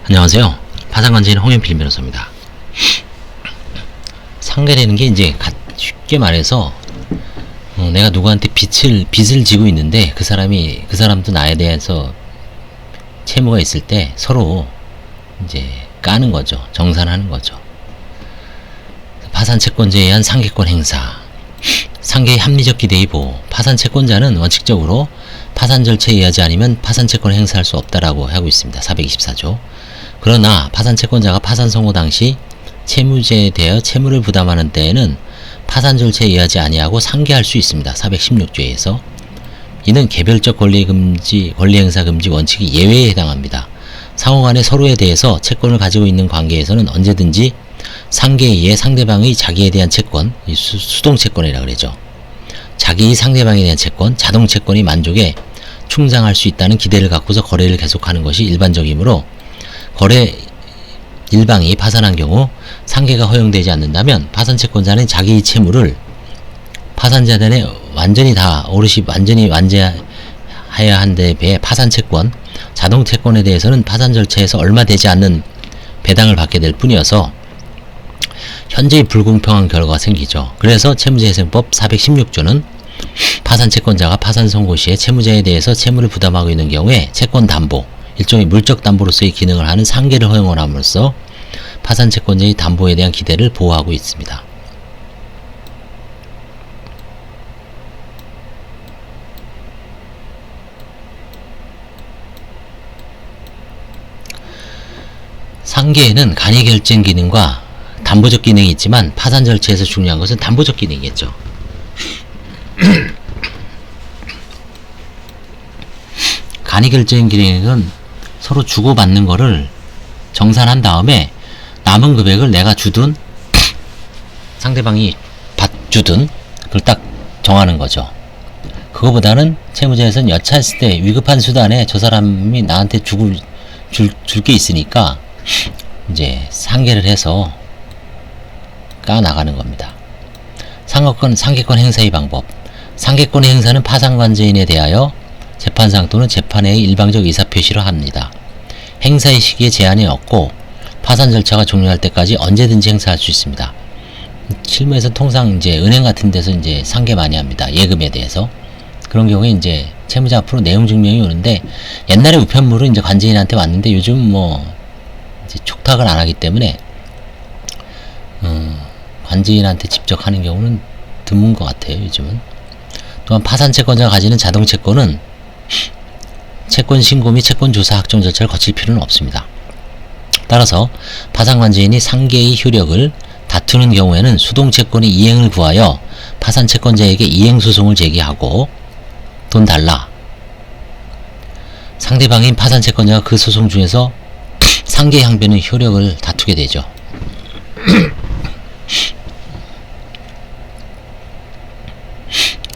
안녕하세요. 파산관제인 홍현필 변호사입니다. 상계라는 게 이제 쉽게 말해서 내가 누구한테 빚을 지고 있는데 그 사람도 나에 대해서 채무가 있을 때 서로 이제 까는 거죠. 정산하는 거죠. 파산채권자에 의한 상계권 행사, 상계의 합리적 기대의 보호. 파산채권자는 원칙적으로 파산 절차에 의하지 않으면 파산채권을 행사할 수 없다라고 하고 있습니다. 424조. 그러나 파산채권자가 파산 선고 당시 채무자에 대하여 채무를 부담하는 때에는 파산 절차에 의하지 아니하고 상계할 수 있습니다. 416조에서. 이는 개별적 권리행사 금지 원칙이 예외에 해당합니다. 상호간에 서로에 대해서 채권을 가지고 있는 관계에서는 언제든지 상계에 의해 상대방의 자기에 대한 채권, 수동채권이라 그러죠. 자기의 상대방에 대한 채권, 자동채권의 만족에 충당할 수 있다는 기대를 갖고서 거래를 계속하는 것이 일반적이므로 거래 일방이 파산한 경우 상계가 허용되지 않는다면 파산채권자는 자기의 채무를 파산자단에 완전히 완제해야 한데 비해 파산채권, 자동채권에 대해서는 파산 절차에서 얼마 되지 않는 배당을 받게 될 뿐이어서 현재의 불공평한 결과가 생기죠. 그래서 채무자회생법 416조는 파산채권자가 파산 선고 시에 채무자에 대해서 채무를 부담하고 있는 경우에 채권담보, 일종의 물적 담보로서의 기능을 하는 상계를 허용을 함으로써 파산채권자의 담보에 대한 기대를 보호하고 있습니다. 상계에는 간이결정 기능과 담보적 기능이 있지만 파산 절차에서 중요한 것은 담보적 기능이겠죠. 간이결정 기능은 서로 주고받는 거를 정산한 다음에 남은 금액을 내가 주든 상대방이 주든 그걸 딱 정하는 거죠. 그거보다는 채무자에서는 여차했을 때 위급한 수단에 저 사람이 나한테 줄 게 있으니까 이제 상계를 해서 까나가는 겁니다. 상계권 행사의 방법. 상계권의 행사는 파산관제인에 대하여 재판상 또는 재판의 일방적 의사표시로 합니다. 행사의 시기에 제한이 없고 파산 절차가 종료할 때까지 언제든지 행사할 수 있습니다. 실무에서 통상 이제 은행 같은 데서 이제 상계 많이 합니다. 예금에 대해서. 그런 경우에 이제 채무자 앞으로 내용 증명이 오는데 옛날에 우편물은 이제 관제인한테 왔는데 요즘 이제 촉탁을 안 하기 때문에 관제인한테 직접 하는 경우는 드문 것 같아요. 요즘은. 또한 파산채권자가 가지는 자동채권은 채권 신고 및 채권 조사 확정 절차를 거칠 필요는 없습니다. 따라서 파산관제인이 상계의 효력을 다투는 경우에는 수동채권의 이행을 구하여 파산채권자에게 이행소송을 제기하고 돈 달라. 상대방인 파산채권자가 그 소송 중에서 상계의 항변의 효력을 다투게 되죠.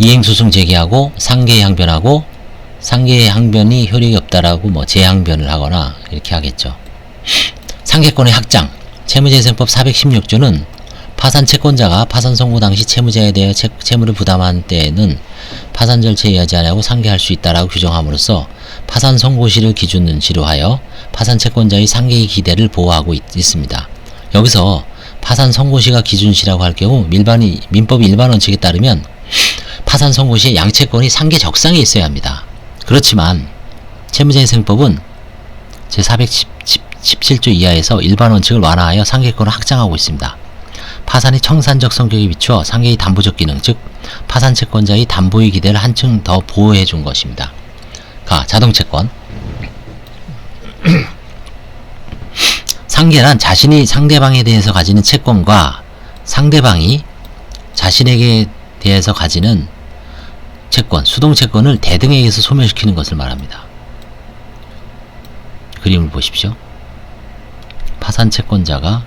이행소송 제기하고 상계의 항변하고 상계의 항변이 효력이 없다라고 재항변을 하거나 이렇게 하겠죠. 상계권의 확장. 채무재생법 416조는 파산채권자가 파산 선고 당시 채무자에 대해 채무를 부담한 때에는 파산 절차에 의하지 아니하고 상계할 수 있다라고 규정함으로써 파산 선고시를 기준치로 하여 파산채권자의 상계의 기대를 보호하고 있습니다. 여기서 파산 선고시가 기준시라고 할 경우 민법 일반 원칙에 따르면 파산 선고시에 양채권이 상계 적상에 있어야 합니다. 그렇지만 채무재생법은 제417조 이하에서 일반 원칙을 완화하여 상계권을 확장하고 있습니다. 파산의 청산적 성격에 비추어 상계의 담보적 기능, 즉 파산채권자의 담보의 기대를 한층 더 보호해 준 것입니다. 자동채권. 상계란 자신이 상대방에 대해서 가지는 채권과 상대방이 자신에게 대해서 가지는 채권, 수동채권을 대등에 의해서 소멸시키는 것을 말합니다. 그림을 보십시오. 파산채권자가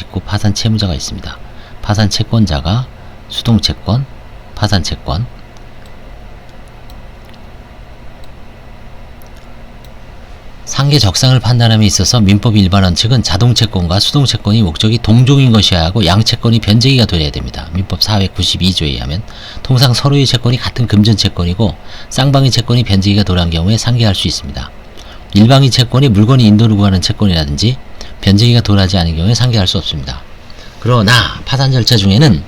있고 파산채무자가 있습니다. 파산채권자가 수동채권, 파산채권. 상계 적상을 판단함에 있어서 민법 일반 원칙은 자동채권과 수동채권의 목적이 동종인 것이어야 하고 양채권이 변제기가 되어야 됩니다. 민법 492조에 의하면 통상 서로의 채권이 같은 금전채권이고 쌍방의 채권이 변제기가 도래한 경우에 상계할 수 있습니다. 일방이 채권이 물건이 인도를 구하는 채권이라든지 변제기가 도래하지 않은 경우에 상계할 수 없습니다. 그러나 파산 절차 중에는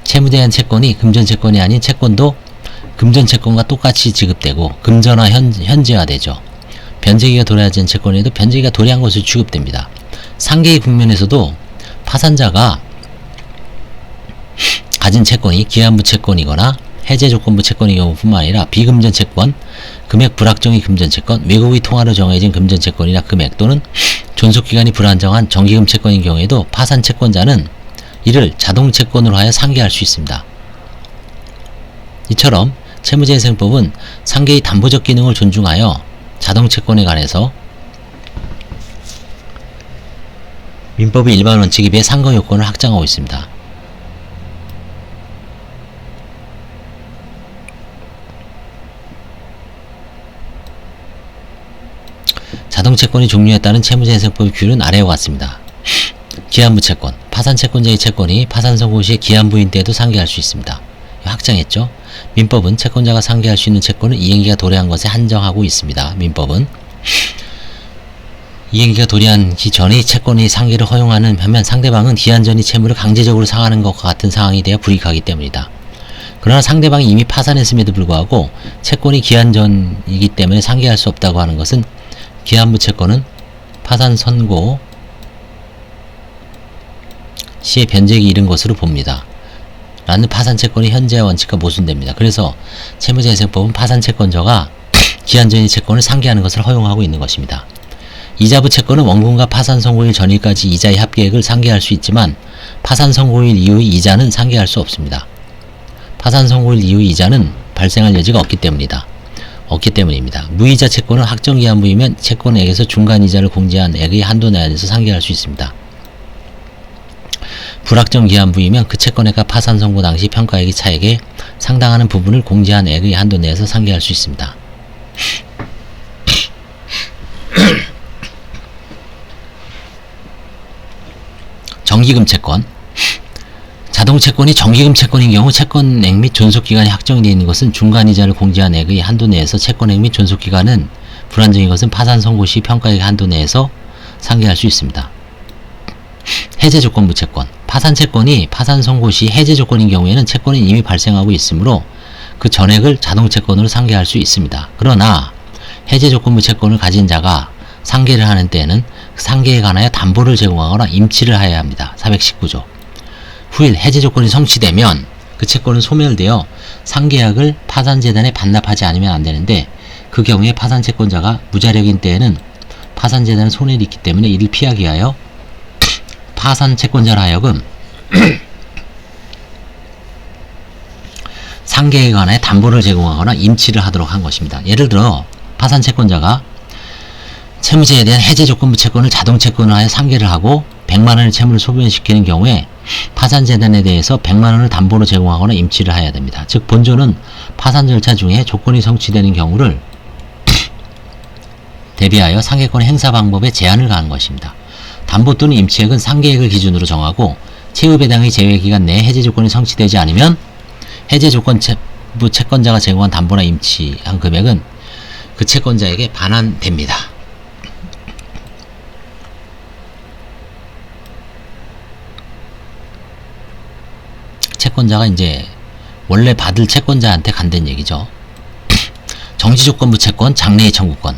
채무에 대한 채권이 금전 채권이 아닌 채권도 금전 채권과 똑같이 지급되고 금전화 현재화되죠. 변제기가 도래하지 않은 채권에도 변제기가 도래한 것으로 취급됩니다. 상계의 국면에서도 파산자가 가진 채권이 기한부 채권이거나 해제조건부 채권의 경우뿐만 아니라 비금전 채권, 금액 불확정의 금전 채권, 외국의 통화로 정해진 금전 채권이나 금액 또는 존속기간이 불안정한 정기금 채권인 경우에도 파산 채권자는 이를 자동 채권으로 하여 상계할 수 있습니다. 이처럼 채무재생법은 상계의 담보적 기능을 존중하여 자동 채권에 관해서 민법의 일반 원칙에 비해 상거 요건을 확장하고 있습니다. 자동채권의 종류에 따른 채무재생법의 규율은 아래와 같습니다. 기한부 채권, 파산채권자의 채권이 파산 선고 시에 기한부인 때에도 상계할 수 있습니다. 확장했죠. 민법은 채권자가 상계할 수 있는 채권은 이행기가 도래한 것에 한정하고 있습니다. 민법은 이행기가 도래하기 전의 채권의 상계를 허용하는 반면 상대방은 기한 전의 채무를 강제적으로 상하는 것과 같은 상황이 되어 불이익하기 때문이다. 그러나 상대방이 이미 파산했음에도 불구하고 채권이 기한 전이기 때문에 상계할 수 없다고 하는 것은 기한부 채권은 파산 선고 시에 변제기 이른 것으로 봅니다. 라는 파산채권이 현재의 원칙과 모순됩니다. 그래서 채무재생법은 파산채권자가 기한 전의 채권을 상계하는 것을 허용하고 있는 것입니다. 이자부 채권은 원금과 파산 선고일 전일까지 이자의 합계액을 상계할 수 있지만 파산 선고일 이후의 이자는 상계할 수 없습니다. 파산 선고일 이후의 이자는 발생할 여지가 없기 때문입니다. 무이자 채권은 확정기한부이면 채권액에서 중간이자를 공제한 액의 한도 내에서 상계할 수 있습니다. 불확정기한부이면 그 채권액과 파산 선고 당시 평가액의 차액에 상당하는 부분을 공제한 액의 한도 내에서 상계할 수 있습니다. 정기금 채권, 자동채권이 정기금 채권인 경우 채권액 및 존속기간이 확정되어 있는 것은 중간이자를 공제한 액의 한도 내에서 채권액 및 존속기간은 불안정인 것은 파산 선고 시 평가액의 한도 내에서 상계할 수 있습니다. 해제조건부 채권, 파산채권이 파산 선고 시 해제조건인 경우에는 채권이 이미 발생하고 있으므로 그 전액을 자동채권으로 상계할 수 있습니다. 그러나 해제조건부 채권을 가진 자가 상계를 하는 때에는 그 상계에 관하여 담보를 제공하거나 임치를 하여야 합니다. 419조. 후일 해제조건이 성취되면 그 채권은 소멸되어 상계액을 파산재단에 반납하지 않으면 안되는데 그 경우에 파산채권자가 무자력인 때에는 파산재단은 손해를 입기 때문에 이를 피하기 위하여 파산채권자로 하여금 상계에 관하여 담보를 제공하거나 임치를 하도록 한 것입니다. 예를 들어 파산채권자가 채무자에 대한 해제조건부 채권을 자동채권을 하여 상계를 하고 100만원의 채무를 소멸시키는 경우에 파산재단에 대해서 100만원을 담보로 제공하거나 임치를 해야 됩니다. 즉 본조는 파산 절차 중에 조건이 성취되는 경우를 대비하여 상계권 행사 방법에 제한을 가한 것입니다. 담보 또는 임치액은 상계액을 기준으로 정하고 채무배당의 제외기간 내에 해제조건이 성취되지 않으면 해제조건부 채권자가 제공한 담보나 임치한 금액은 그 채권자에게 반환됩니다. 채권자가 이제 원래 받을 채권자한테 간다는 얘기죠. 정지조건부 채권, 장래의 청구권.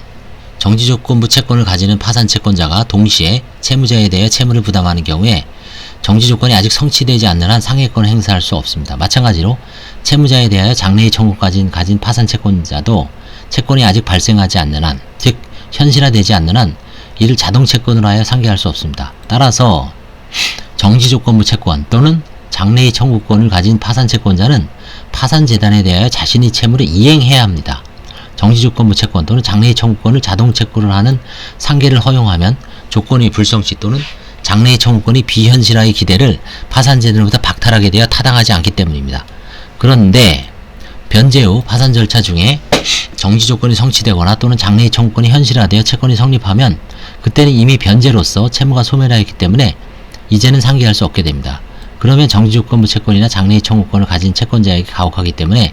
정지조건부 채권을 가지는 파산채권자가 동시에 채무자에 대해 채무를 부담하는 경우에 정지조건이 아직 성취되지 않는 한 상해권을 행사할 수 없습니다. 마찬가지로 채무자에 대하여 장래의 청구까지 가진 파산채권자도 채권이 아직 발생하지 않는 한, 즉 현실화되지 않는 한 이를 자동채권으로 하여 상계할 수 없습니다. 따라서 정지조건부 채권 또는 장래의 청구권을 가진 파산채권자는 파산재단에 대하여 자신의 채무를 이행해야 합니다. 정지조건부 채권 또는 장래의 청구권을 자동채권을 하는 상계를 허용하면 조건의 불성취 또는 장래의 청구권이 비현실화의 기대를 파산재단으로부터 박탈하게 되어 타당하지 않기 때문입니다. 그런데 변제 후 파산 절차 중에 정지조건이 성취되거나 또는 장래의 청구권이 현실화되어 채권이 성립하면 그때는 이미 변제로서 채무가 소멸하였기 때문에 이제는 상계할 수 없게 됩니다. 그러면 정지조건부 채권이나 장래의 청구권을 가진 채권자에게 가혹하기 때문에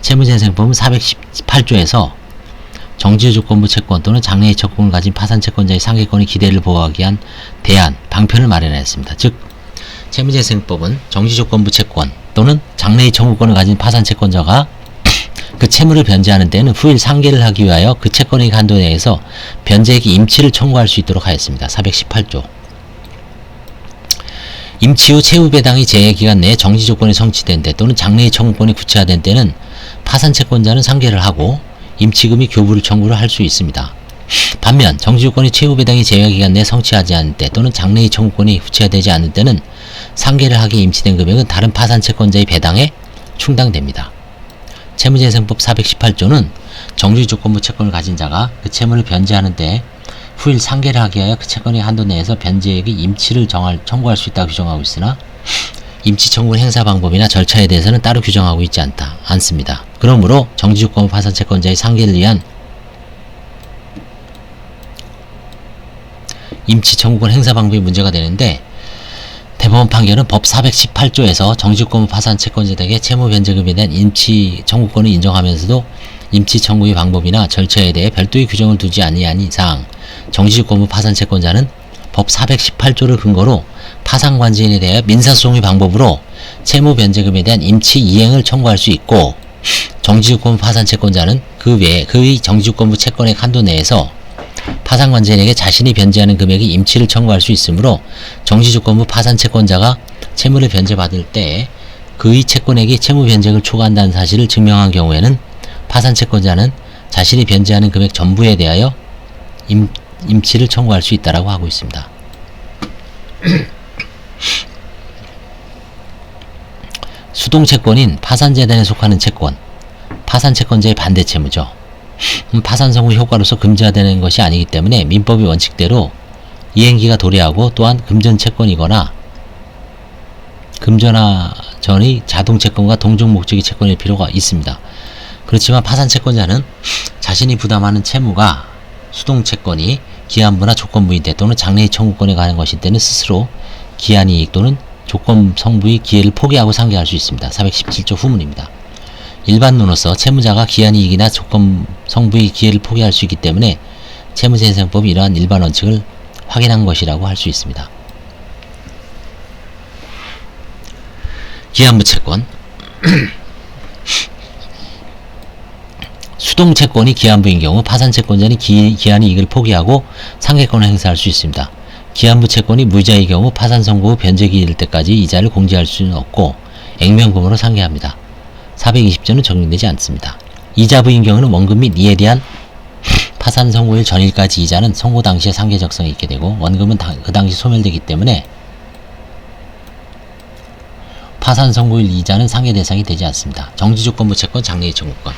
채무재생법은 418조에서 정지 조건부 채권 또는 장래의 채권을 가진 파산 채권자의 상계권의 기대를 보호하기 위한 대안, 방편을 마련하였습니다. 즉, 채무재생법은 정지 조건부 채권 또는 장래의 청구권을 가진 파산 채권자가 그 채무를 변제하는 때는 후일 상계를 하기 위하여 그 채권의 한도 내에서 변제액의 임치를 청구할 수 있도록 하였습니다. 418조. 임치 후 채무 배당이 제외기간 내에 정지 조건이 성취된 때 또는 장래의 청구권이 구체화된 때는 파산 채권자는 상계를 하고 임치금이 교부를 청구를 할 수 있습니다. 반면 정지 조건이 채무 배당이 제외기간 내에 성취하지 않을 때 또는 장래의 청구권이 구체화되지 않을 때는 상계를 하기에 임치된 금액은 다른 파산 채권자의 배당에 충당됩니다. 채무재생법 418조는 정지 조건부 채권을 가진 자가 그 채무를 변제하는 때 후일 상계를 하기 위하여 그 채권의 한도 내에서 변제액의 임치를 청구할 수 있다고 규정하고 있으나 임치 청구 행사 방법이나 절차에 대해서는 따로 규정하고 있지 않습니다. 그러므로 정지 조건부 파산 채권자의 상계를 위한 임치 청구권 행사 방법이 문제가 되는데 대법원 판결은 법 418조에서 정지조건부 파산 채권자에게 채무 변제금에 대한 임치 청구권을 인정하면서도 임치 청구의 방법이나 절차에 대해 별도의 규정을 두지 아니한 이상 정지조건부 파산 채권자는 법 418조를 근거로 파산관제인에 대해 민사소송의 방법으로 채무 변제금에 대한 임치 이행을 청구할 수 있고 정지조건부 파산 채권자는 그 외에 그의 정지조건부 채권액 한도 내에서 파산관제인에게 자신이 변제하는 금액의 임치를 청구할 수 있으므로 정지조건부 파산 채권자가 채무를 변제받을 때 그의 채권액이 채무 변제액을 초과한다는 사실을 증명한 경우에는 파산 채권자는 자신이 변제하는 금액 전부에 대하여 임치를 청구할 수 있다고 하고 있습니다. 수동채권인 파산재단에 속하는 채권, 파산채권자의 반대 채무죠. 파산 선고 효과로서 금지화되는 것이 아니기 때문에 민법의 원칙대로 이행기가 도래하고 또한 금전 채권이거나 금전화 전의 자동 채권과 동종 목적의 채권일 필요가 있습니다. 그렇지만 파산 채권자는 자신이 부담하는 채무가 수동 채권이 기한부나 조건부인 때 또는 장래의 청구권에 관한 것일 때는 스스로 기한이익 또는 조건 성부의 기회를 포기하고 상계할 수 있습니다. 417조 후문입니다. 일반론으로서 채무자가 기한이익이나 조건 성부의 기회를 포기할 수 있기 때문에 채무재생법이 이러한 일반 원칙을 확인한 것이라고 할 수 있습니다. 기한부 채권 수동채권이 기한부인 경우 파산채권자는 기한이익을 포기하고 상계권을 행사할 수 있습니다. 기한부 채권이 무이자의 경우 파산 선고 후 변제기 이를 때까지 이자를 공제할 수는 없고 액면금으로 상계합니다. 420조는 적용되지 않습니다. 이자부인 경우는 원금 및 이에 대한 파산 선고일 전일까지 이자는 선고 당시에 상계적성이 있게 되고 원금은 그 당시 소멸되기 때문에 파산 선고일 이자는 상계 대상이 되지 않습니다. 정지조건부 채권, 장래의 청구권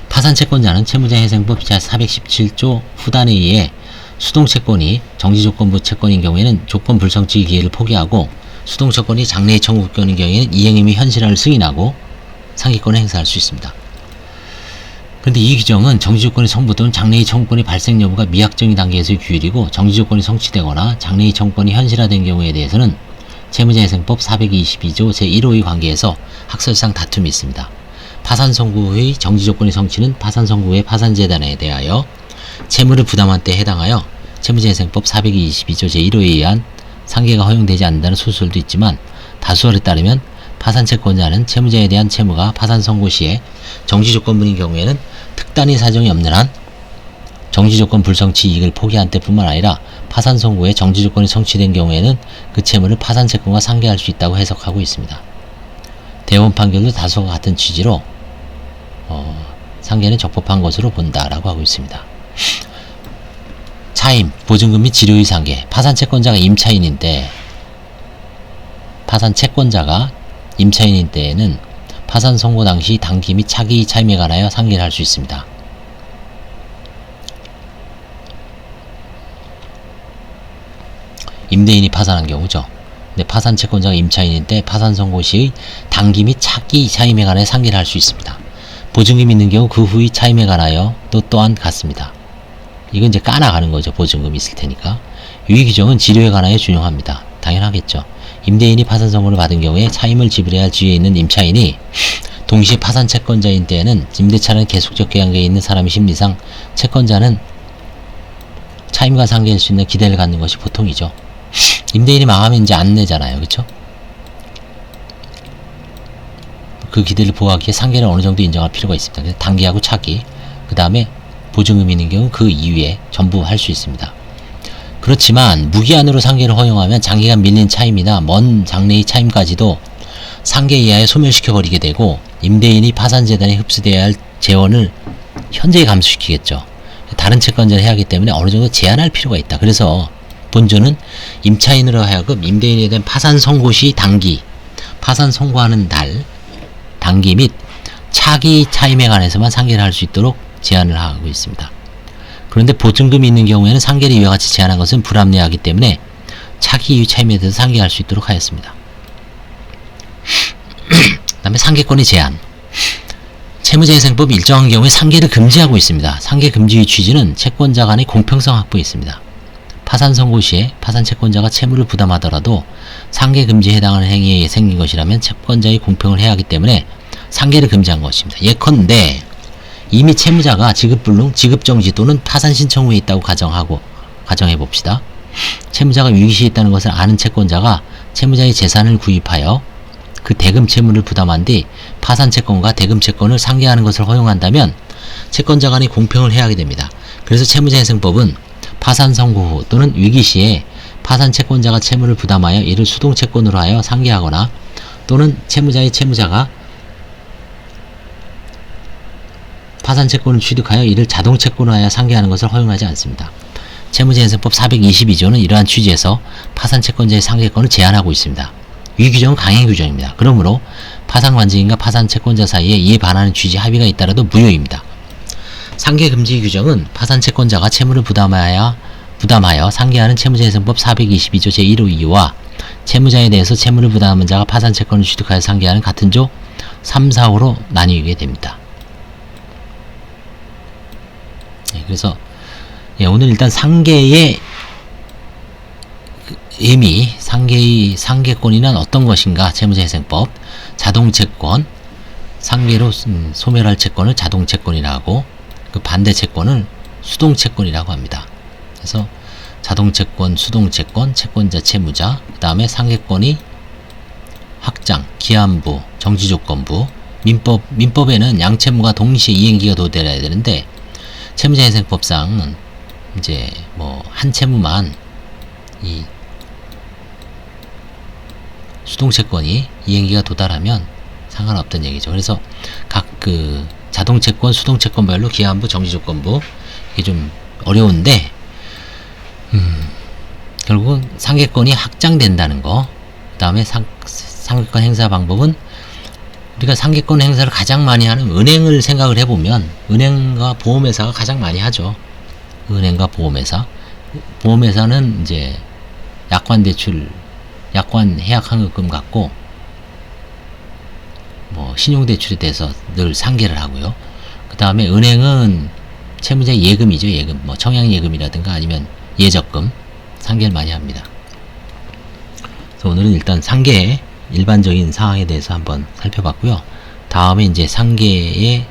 파산채권자는 채무자회생법 417조 후단에 의해 수동채권이 정지조건부 채권인 경우에는 조건 불성취 기회를 포기하고 수동채권이 장래의 청구권인 경우에는 이행임의 현실화를 승인하고 상계권을 행사할 수 있습니다. 그런데 이 규정은 정지조건의 성부 또는 장래의 청구권의 발생 여부가 미확정의 단계에서의 규율이고 정지조건이 성취되거나 장래의 청구권이 현실화된 경우에 대해서는 채무자회생법 422조 제1호의 관계에서 학설상 다툼이 있습니다. 파산 선고 후의 정지조건의 성취는 파산 선고 후의 파산재단에 대하여 채무를 부담한 때에 해당하여 채무재생법 422조 제1호에 의한 상계가 허용되지 않는다는 소설도 있지만 다수설에 따르면 파산채권자는 채무자에 대한 채무가 파산 선고 시에 정지조건분인 경우에는 특단의 사정이 없는 한 정지조건 불성취 이익을 포기한 때뿐만 아니라 파산 선고 후에 정지조건이 성취된 경우에는 그 채무를 파산채권과 상계할 수 있다고 해석하고 있습니다. 대법원 판결도 다수와 같은 취지로 상계는 적법한 것으로 본다라고 하고 있습니다. 차임, 보증금 및 지료의 상계, 파산채권자가 임차인인데 때에는 파산 선고 당시 당기 및 차기 차임에 관하여 상계를 할 수 있습니다. 임대인이 파산한 경우죠. 근데 파산채권자가 임차인인 때 파산 선고 시의 당기 및 차기 차임에 관하여 상계를 할 수 있습니다. 보증금이 있는 경우 그 후의 차임에 관하여 또한 같습니다. 이건 이제 까나가는 거죠. 보증금이 있을 테니까. 이 규정은 지료에 관하여 준용합니다. 당연하겠죠. 임대인이 파산 선고를 받은 경우에 차임을 지불해야 할 지위에 있는 임차인이 동시에 파산 채권자인 때에는 임대차는 계속적 계약에 있는 사람의 심리상 채권자는 차임과 상계할 수 있는 기대를 갖는 것이 보통이죠. 임대인이 망하면 이제 안 내잖아요. 그쵸? 그 기대를 보호하기에 상계를 어느 정도 인정할 필요가 있습니다. 그래서 단기하고 차기, 그 다음에 보증금이 있는 경우 그 이후에 전부 할 수 있습니다. 그렇지만 무기한으로 상계를 허용하면 장기간 밀린 차임이나 먼 장래의 차임까지도 상계 이하에 소멸시켜버리게 되고 임대인이 파산재단에 흡수되어야 할 재원을 현저히 감소시키겠죠. 다른 채권자를 해야 하기 때문에 어느 정도 제한할 필요가 있다. 그래서 본조는 임차인으로 하여금 임대인에 대한 파산 선고 시 단기, 파산 선고하는 날, 단기 및 차기 차임에 관해서만 상계를 할 수 있도록 제한을 하고 있습니다. 그런데 보증금이 있는 경우에는 상계를 이와 같이 제한한 것은 불합리하기 때문에 차기 이후 차임에 대해서 상계할 수 있도록 하였습니다. 그 다음에 상계권의 제한. 채무자회생법이 일정한 경우에 상계를 금지하고 있습니다. 상계 금지의 취지는 채권자 간의 공평성 확보에 있습니다. 파산 선고 시에 파산 채권자가 채무를 부담하더라도 상계 금지에 해당하는 행위에 생긴 것이라면 채권자의 공평을 해야 하기 때문에 상계를 금지한 것입니다. 예컨대 이미 채무자가 지급불능, 지급정지 또는 파산 신청 후에 있다고 가정해 봅시다. 채무자가 위기시에 있다는 것을 아는 채권자가 채무자의 재산을 구입하여 그 대금 채무를 부담한 뒤 파산 채권과 대금 채권을 상계하는 것을 허용한다면 채권자 간의 공평을 해야 하게 됩니다. 그래서 채무자회생법은 파산 선고 후 또는 위기 시에 파산 채권자가 채무를 부담하여 이를 수동 채권으로 하여 상계하거나 또는 채무자가 파산 채권을 취득하여 이를 자동 채권으로 하여 상계하는 것을 허용하지 않습니다. 채무자회생법 422조는 이러한 취지에서 파산 채권자의 상계권을 제한하고 있습니다. 이 규정은 강행 규정입니다. 그러므로 파산 관직인과 파산 채권자 사이에 이에 반하는 취지 합의가 있다라도 무효입니다. 상계 금지 규정은 파산 채권자가 채무를 부담하여 상계하는 채무자회생법 422조 제1호 2호와 채무자에 대해서 채무를 부담한 자가 파산 채권을 취득하여 상계하는 같은 조 3, 4호로 나뉘게 됩니다. 그래서 오늘 일단 상계의 의미, 상계권이란 어떤 것인가, 채무자회생법, 자동채권, 상계로 소멸할 채권을 자동채권이라고 하고 그 반대 채권을 수동채권이라고 합니다. 그래서 자동채권, 수동채권, 채권자, 채무자, 그 다음에 상계권이 확장, 기한부, 정지조건부, 민법에는 양채무가 동시에 이행기가 도달해야 되는데 채무자회생법상은 이제 한 채무만 이 수동채권이 이행기가 도달하면 상관없던 얘기죠. 그래서 각 그 자동채권, 수동채권별로 기한부, 정지조건부 이게 좀 어려운데 결국은 상계권이 확장된다는 거. 그 다음에 상계권 행사 방법은 우리가 상계권 행사를 가장 많이 하는 은행을 생각을 해보면 은행과 보험회사가 가장 많이 하죠. 은행과 보험회사. 보험회사는 이제 약관대출, 약관 해약 환급금 갖고 신용대출에 대해서 늘 상계를 하고요. 그 다음에 은행은 채무자 예금이죠. 예금. 청약예금이라든가 아니면 예적금 상계를 많이 합니다. 그래서 오늘은 일단 상계의 일반적인 상황에 대해서 한번 살펴봤고요. 다음에 이제 상계의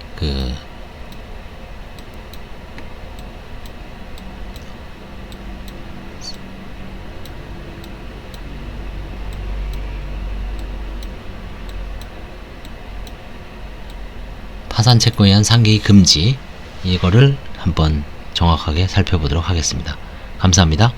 파산 채권에 의한 상계의 금지, 이거를 한번 정확하게 살펴보도록 하겠습니다. 감사합니다.